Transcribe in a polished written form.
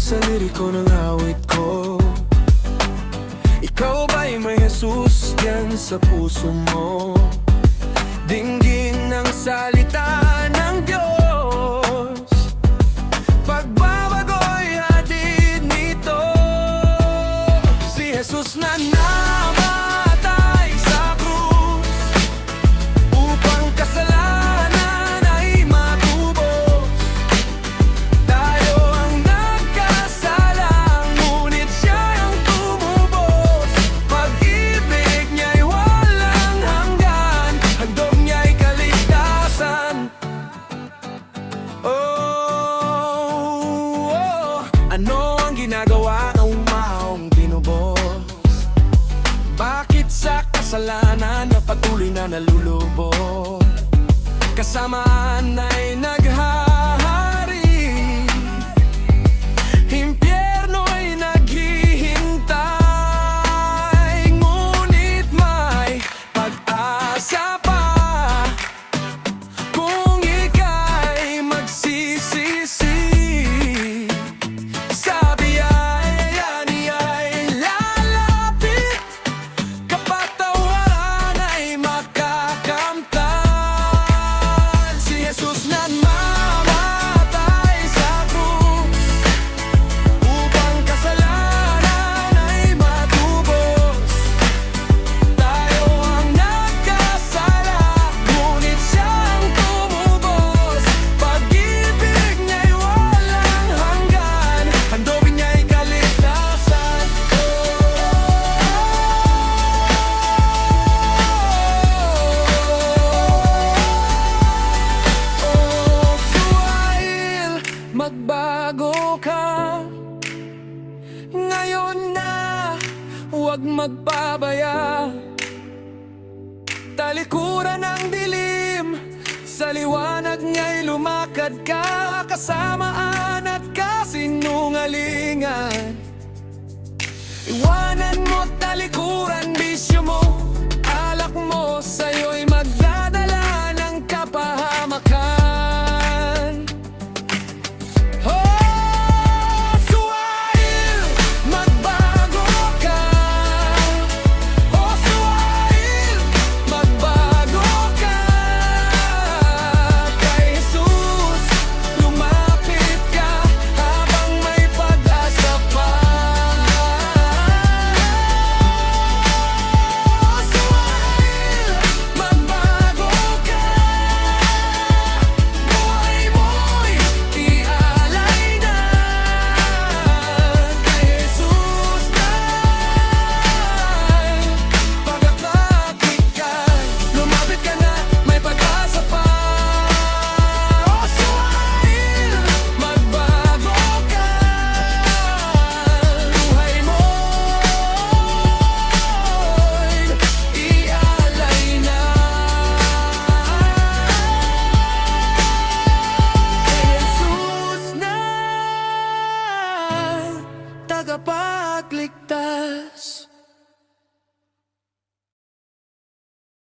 sa liriko ng awit ko. Ikaw ba'y may Jesus diyan sa puso mo? Dinggin ng salita ng Diyos, pagbabago'y hatid nito. Si Jesus na namatay sa krus upang kasalanan ay matubos. Tayo ang nagkasala, ngunit siya ang tumubos. Pag-ibig niya'y walang hanggan, handog niya'y kaligtasan. Ano ang ginagawa ng maong tinubos? Bakit sa kasalanan na patuloy na nalulubog? Kasamaan ay naghahari, impyerno'y naghihintay, ngunit may pag-asa pa kung ika'y magsisisi. Sa biyaya niya'y lalapit, kapatawaran ay makakamtan. Si Jesus na mamatay sa krus upang kasalanan ay matubos. Tayo ang nagkasala, ngunit siya ang tumubos. Pag-ibig niya'y walang hanggan, handogin niya'y kaligtasan. Suwail, magbago ka ngayon na, huwag magpabaya. Talikuran ng dilim, sa liwanag niya'y lumakad ka. Kasamaan at kasinungalingan, iwanan mo't talikuran.